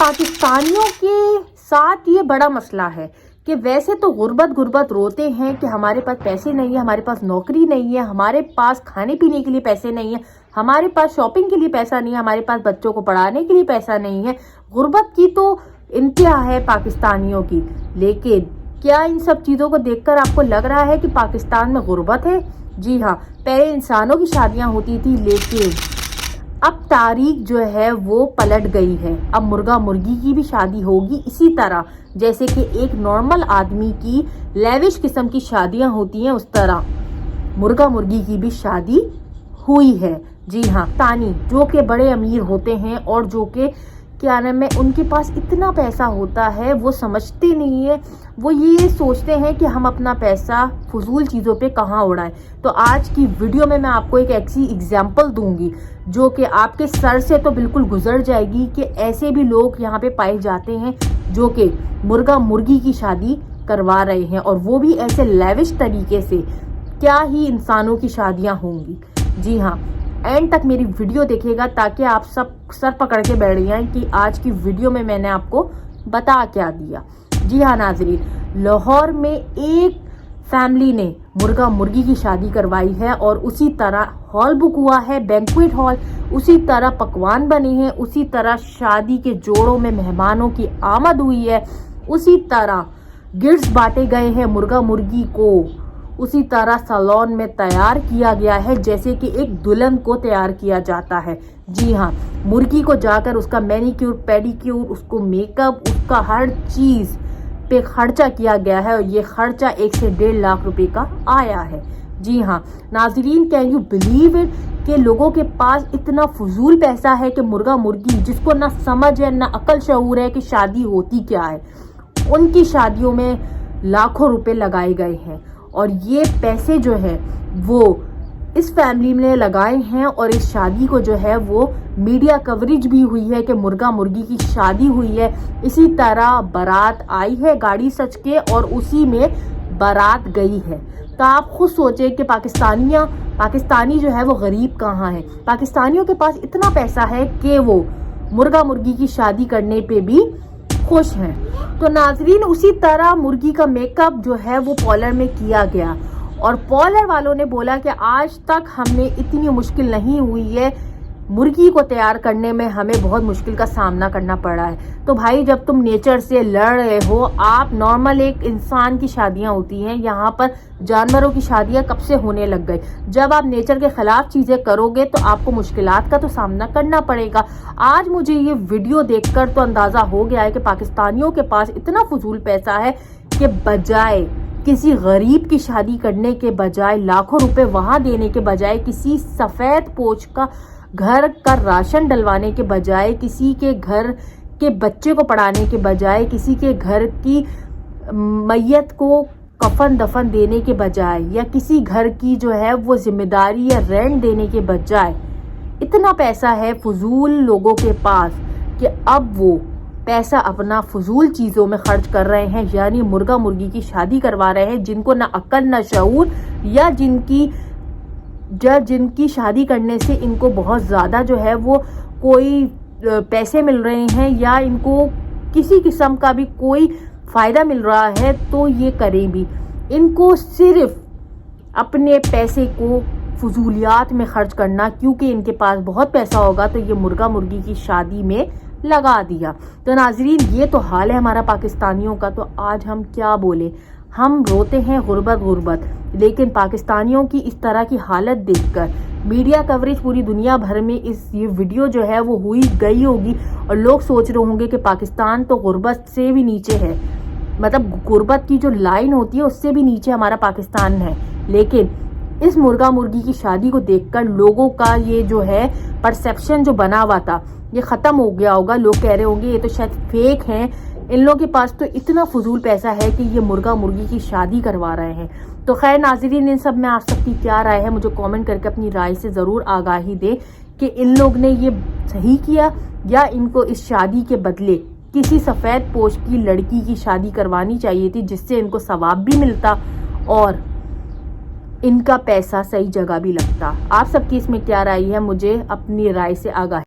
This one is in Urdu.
پاکستانیوں کے ساتھ یہ بڑا مسئلہ ہے کہ ویسے تو غربت روتے ہیں کہ ہمارے پاس پیسے نہیں ہیں، ہمارے پاس نوکری نہیں ہے، ہمارے پاس کھانے پینے کے لیے پیسے نہیں ہیں، ہمارے پاس شاپنگ کے لیے پیسہ نہیں ہے، ہمارے پاس بچوں کو پڑھانے کے لیے پیسہ نہیں ہے۔ غربت کی تو انتہا ہے پاکستانیوں کی، لیکن کیا ان سب چیزوں کو دیکھ کر آپ کو لگ رہا ہے کہ پاکستان میں غربت ہے؟ جی ہاں، پہلے انسانوں کی شادیاں ہوتی تھی، لیکن اب تاریخ جو ہے وہ پلٹ گئی ہے۔ اب مرغا مرغی کی بھی شادی ہوگی اسی طرح جیسے کہ ایک نارمل آدمی کی لیوش قسم کی شادیاں ہوتی ہیں، اس طرح مرغا مرغی کی بھی شادی ہوئی ہے۔ جی ہاں، تانی جو کہ بڑے امیر ہوتے ہیں اور جو کہ کیا نام ہے ان کے پاس اتنا پیسہ ہوتا ہے، وہ سمجھتے نہیں ہے، وہ یہ سوچتے ہیں کہ ہم اپنا پیسہ فضول چیزوں پہ کہاں اڑائیں۔ تو آج کی ویڈیو میں آپ کو ایک ایسی اگزامپل دوں گی جو کہ آپ کے سر سے تو بالکل گزر جائے گی کہ ایسے بھی لوگ یہاں پہ پائے جاتے ہیں جو کہ مرغا مرغی کی شادی کروا رہے ہیں، اور وہ بھی ایسے لیوش طریقے سے۔ کیا ہی انسانوں کی شادیاں ہوں گی۔ جی ہاں، اینڈ تک میری ویڈیو دیکھیے گا تاکہ آپ سب سر پکڑ کے بیٹھ جائیں کہ آج کی ویڈیو میں نے آپ کو بتا کیا دیا۔ جی ہاں ناظرین، لاہور میں ایک فیملی نے مرغا مرغی کی شادی کروائی ہے، اور اسی طرح ہال بک ہوا ہے، بینکویٹ ہال، اسی طرح پکوان بنے ہیں، اسی طرح شادی کے جوڑوں میں مہمانوں کی آمد ہوئی ہے، اسی طرح گفٹس بانٹے گئے ہیں مرغا مرغی کو، اسی طرح سالون میں تیار کیا گیا ہے جیسے کہ ایک دلہن کو تیار کیا جاتا ہے۔ جی ہاں، مرغی کو جا کر اس کا مینیکیور پیڈیکیور، اس کو میک اپ، اس کا ہر چیز پہ خرچہ کیا گیا ہے، اور یہ خرچہ 1 سے 1.5 لاکھ روپے کا آیا ہے۔ جی ہاں ناظرین، کین یو بلیو اٹ کہ لوگوں کے پاس اتنا فضول پیسہ ہے کہ مرغا مرغی جس کو نہ سمجھ ہے نہ عقل شعور ہے کہ شادی ہوتی کیا ہے، ان کی شادیوں میں لاکھوں روپے لگائے گئے ہیں، اور یہ پیسے جو ہے وہ اس فیملی نے لگائے ہیں، اور اس شادی کو جو ہے وہ میڈیا کوریج بھی ہوئی ہے کہ مرغا مرغی کی شادی ہوئی ہے۔ اسی طرح بارات آئی ہے گاڑی سج کے، اور اسی میں بارات گئی ہے۔ تو آپ خود سوچیں کہ پاکستانی جو ہے وہ غریب کہاں ہے۔ پاکستانیوں کے پاس اتنا پیسہ ہے کہ وہ مرغا مرغی کی شادی کرنے پہ بھی خوش ہیں۔ تو ناظرین، اسی طرح مرغی کا میک اپ جو ہے وہ پارلر میں کیا گیا، اور پارلر والوں نے بولا کہ آج تک ہم نے اتنی مشکل نہیں ہوئی ہے، مرغی کو تیار کرنے میں ہمیں بہت مشکل کا سامنا کرنا پڑا ہے۔ تو بھائی، جب تم نیچر سے لڑ رہے ہو، آپ نارمل ایک انسان کی شادیاں ہوتی ہیں، یہاں پر جانوروں کی شادیاں کب سے ہونے لگ گئی۔ جب آپ نیچر کے خلاف چیزیں کرو گے تو آپ کو مشکلات کا تو سامنا کرنا پڑے گا۔ آج مجھے یہ ویڈیو دیکھ کر تو اندازہ ہو گیا ہے کہ پاکستانیوں کے پاس اتنا فضول پیسہ ہے کہ بجائے کسی غریب کی شادی کرنے کے بجائے، لاکھوں روپے وہاں دینے کے بجائے، کسی سفید پوش کا گھر کا راشن ڈلوانے کے بجائے، کسی کے گھر کے بچے کو پڑھانے کے بجائے، کسی کے گھر کی میت کو کفن دفن دینے کے بجائے، یا کسی گھر کی جو ہے وہ ذمہ داری یا رینٹ دینے کے بجائے، اتنا پیسہ ہے فضول لوگوں کے پاس کہ اب وہ پیسہ اپنا فضول چیزوں میں خرچ کر رہے ہیں، یعنی مرغا مرغی کی شادی کروا رہے ہیں جن کو نہ عقل نہ شعور، یا جن کی شادی کرنے سے ان کو بہت زیادہ جو ہے وہ کوئی پیسے مل رہے ہیں، یا ان کو کسی قسم کا بھی کوئی فائدہ مل رہا ہے تو یہ کریں بھی۔ ان کو صرف اپنے پیسے کو فضولیات میں خرچ کرنا، کیونکہ ان کے پاس بہت پیسہ ہوگا تو یہ مرغا مرغی کی شادی میں لگا دیا۔ تو ناظرین، یہ تو حال ہے ہمارا پاکستانیوں کا، تو آج ہم کیا بولے۔ ہم روتے ہیں غربت، لیکن پاکستانیوں کی اس طرح کی حالت دیکھ کر میڈیا کوریج پوری دنیا بھر میں یہ ویڈیو جو ہے وہ گئی ہوگی، اور لوگ سوچ رہے ہوں گے کہ پاکستان تو غربت سے بھی نیچے ہے، مطلب غربت کی جو لائن ہوتی ہے اس سے بھی نیچے ہمارا پاکستان ہے۔ لیکن اس مرغا مرغی کی شادی کو دیکھ کر لوگوں کا یہ جو ہے پرسیپشن جو بنا ہوا تھا یہ ختم ہو گیا ہوگا۔ لوگ کہہ رہے ہوں گے یہ تو شاید فیک ہیں، ان لوگوں کے پاس تو اتنا فضول پیسہ ہے کہ یہ مرغا مرغی کی شادی کروا رہے ہیں۔ تو خیر ناظرین، ان سب میں آپ سب کی کیا رائے ہے؟ مجھے کامنٹ کر کے اپنی رائے سے ضرور آگاہی دیں کہ ان لوگ نے یہ صحیح کیا، یا ان کو اس شادی کے بدلے کسی سفید پوش کی لڑکی کی شادی کروانی چاہیے تھی، جس سے ان کو ثواب بھی ملتا اور ان کا پیسہ صحیح جگہ بھی لگتا۔ آپ سب کی اس میں کیا رائے ہے؟ مجھے اپنی رائے سے آگاہی